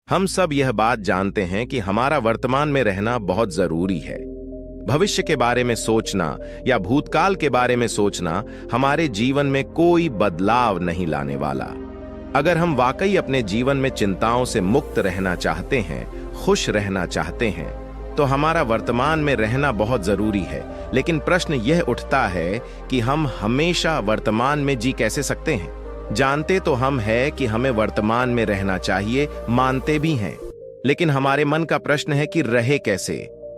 हम सब यह बात जानते हैं कि हमारा वर्तमान में रहना बहुत जरूरी है। भविष्य के बारे में सोचना या भूतकाल के बारे में सोचना हमारे जीवन में कोई बदलाव नहीं लाने वाला। अगर हम वाकई अपने जीवन में चिंताओं से मुक्त रहना चाहते हैं, खुश रहना चाहते हैं, तो हमारा वर्तमान में रहना बहुत जरूरी है। लेकिन प्रश्न यह उठता है कि हम हमेशा वर्तमान में जी कैसे सकते हैं। जानते तो हम हैं कि हमें वर्तमान में रहना चाहिए, मानते भी हैं, लेकिन हमारे मन का प्रश्न है कि रहे कैसे।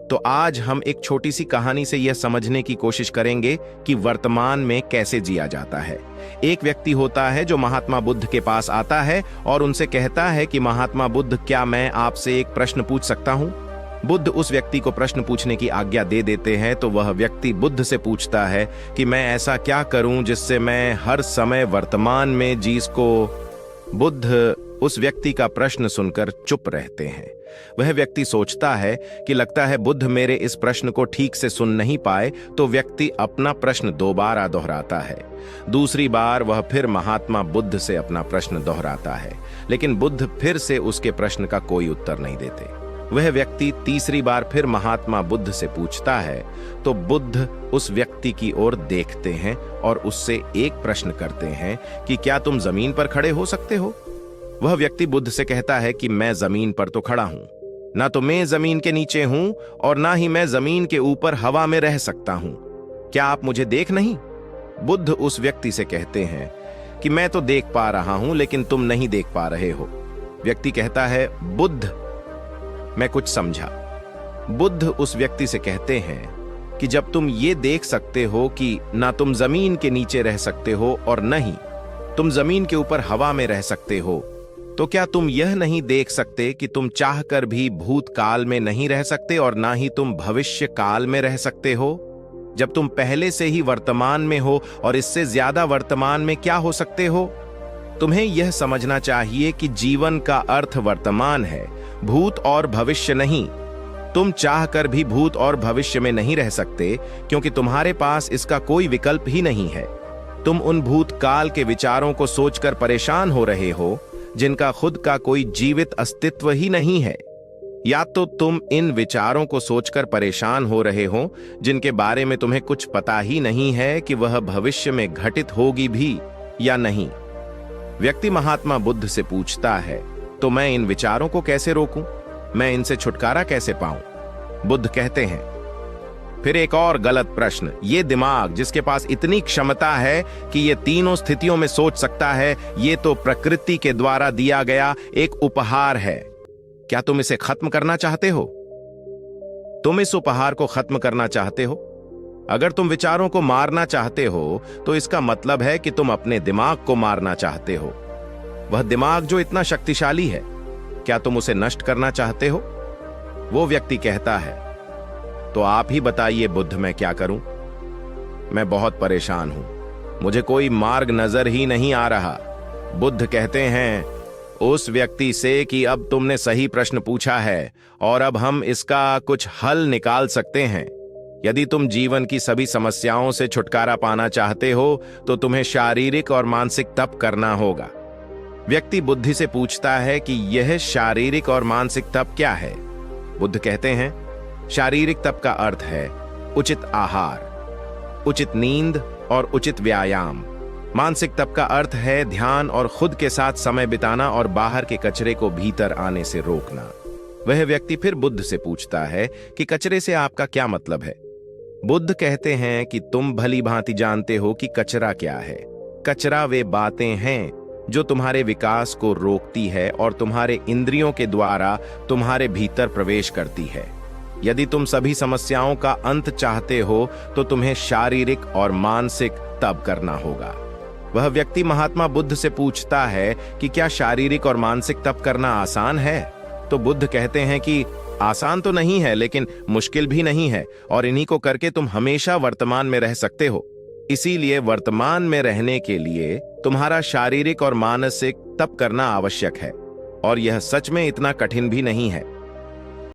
तो आज हम एक छोटी सी कहानी से यह समझने की कोशिश करेंगे कि वर्तमान में कैसे जिया जाता है। एक व्यक्ति होता है जो महात्मा बुद्ध के पास आता है और उनसे कहता है कि महात्मा बुद्ध, क्या मैं आपसे एक प्रश्न पूछ सकता हूं? बुद्ध उस व्यक्ति को प्रश्न पूछने की आज्ञा दे देते हैं। तो वह व्यक्ति बुद्ध से पूछता है कि मैं ऐसा क्या करूं जिससे मैं हर समय वर्तमान में जी सकूं। बुद्ध उस व्यक्ति का प्रश्न सुनकर चुप रहते हैं। वह व्यक्ति सोचता है कि लगता है बुद्ध मेरे इस प्रश्न को ठीक से सुन नहीं पाए, तो व्यक्ति अपना प्रश्न दोबारा दोहराता है। दूसरी बार वह फिर महात्मा बुद्ध से अपना प्रश्न दोहराता है, लेकिन बुद्ध फिर से उसके प्रश्न का कोई उत्तर नहीं देते। वह व्यक्ति तीसरी बार फिर महात्मा बुद्ध से पूछता है, तो बुद्ध उस व्यक्ति की ओर देखते हैं और उससे एक प्रश्न करते हैं कि क्या तुम जमीन पर खड़े हो सकते हो? वह व्यक्ति बुद्ध से कहता है कि मैं जमीन पर तो खड़ा हूं, ना तो मैं जमीन के नीचे हूं और ना ही मैं जमीन के ऊपर हवा में रह सकता हूं। क्या आप मुझे देख नहीं? बुद्ध उस व्यक्ति से कहते हैं कि मैं तो देख पा रहा हूं, लेकिन तुम नहीं देख पा रहे हो। व्यक्ति कहता है, बुद्ध मैं कुछ समझा। बुद्ध उस व्यक्ति से कहते हैं कि जब तुम ये देख सकते हो कि ना तुम जमीन के नीचे रह सकते हो और न ही तुम जमीन के ऊपर हवा में रह सकते हो, तो क्या तुम यह नहीं देख सकते कि तुम चाहकर भी भूतकाल में नहीं रह सकते और ना ही तुम भविष्य काल में रह सकते हो? जब तुम पहले से ही वर्तमान में हो और इससे ज्यादा वर्तमान में क्या हो सकते हो? तुम्हें यह समझना चाहिए कि जीवन का अर्थ वर्तमान है, भूत और भविष्य नहीं। तुम चाहकर भी भूत और भविष्य में नहीं रह सकते, क्योंकि तुम्हारे पास इसका कोई विकल्प ही नहीं है। तुम उन भूतकाल के विचारों को सोचकर परेशान हो रहे हो जिनका खुद का कोई जीवित अस्तित्व ही नहीं है, या तो तुम इन विचारों को सोचकर परेशान हो रहे हो जिनके बारे में तुम्हें कुछ पता ही नहीं है कि वह भविष्य में घटित होगी भी या नहीं। व्यक्ति महात्मा बुद्ध से पूछता है, तो मैं इन विचारों को कैसे रोकूं? मैं इनसे छुटकारा कैसे पाऊं? बुद्ध कहते हैं, फिर एक और गलत प्रश्न। ये दिमाग जिसके पास इतनी क्षमता है कि ये तीनों स्थितियों में सोच सकता है, ये तो प्रकृति के द्वारा दिया गया एक उपहार है। क्या तुम इसे खत्म करना चाहते हो? तुम इस उपहार को खत्म करना चाहते हो? अगर तुम विचारों को मारना चाहते हो, तो इसका मतलब है कि तुम अपने दिमाग को मारना चाहते हो। वह दिमाग जो इतना शक्तिशाली है, क्या तुम उसे नष्ट करना चाहते हो? वो व्यक्ति कहता है, तो आप ही बताइए बुद्ध, मैं क्या करूं? मैं बहुत परेशान हूं, मुझे कोई मार्ग नजर ही नहीं आ रहा। बुद्ध कहते हैं उस व्यक्ति से कि अब तुमने सही प्रश्न पूछा है और अब हम इसका कुछ हल निकाल सकते हैं। यदि तुम जीवन की सभी समस्याओं से छुटकारा पाना चाहते हो, तो तुम्हें शारीरिक और मानसिक तप करना होगा। व्यक्ति बुद्धि से पूछता है कि यह शारीरिक और मानसिक तप क्या है? बुद्ध कहते हैं, शारीरिक तप का अर्थ है उचित आहार, उचित नींद और उचित व्यायाम। मानसिक तप का अर्थ है ध्यान और खुद के साथ समय बिताना और बाहर के कचरे को भीतर आने से रोकना। वह व्यक्ति फिर बुद्ध से पूछता है कि कचरे से आपका क्या मतलब है? बुद्ध कहते हैं कि तुम भली भांति जानते हो कि कचरा क्या है। कचरा वे बातें हैं जो तुम्हारे विकास को रोकती है और तुम्हारे इंद्रियों के द्वारा तुम्हारे भीतर प्रवेश करती है। यदि तुम सभी समस्याओं का अंत चाहते हो, तो तुम्हें शारीरिक और मानसिक तप करना होगा। वह व्यक्ति महात्मा बुद्ध से पूछता है कि क्या शारीरिक और मानसिक तप करना आसान है? तो बुद्ध कहते हैं कि आसान तो नहीं है, लेकिन मुश्किल भी नहीं है, और इन्हीं को करके तुम हमेशा वर्तमान में रह सकते हो। इसीलिए वर्तमान में रहने के लिए तुम्हारा शारीरिक और मानसिक तप करना आवश्यक है, और यह सच में इतना कठिन भी नहीं है।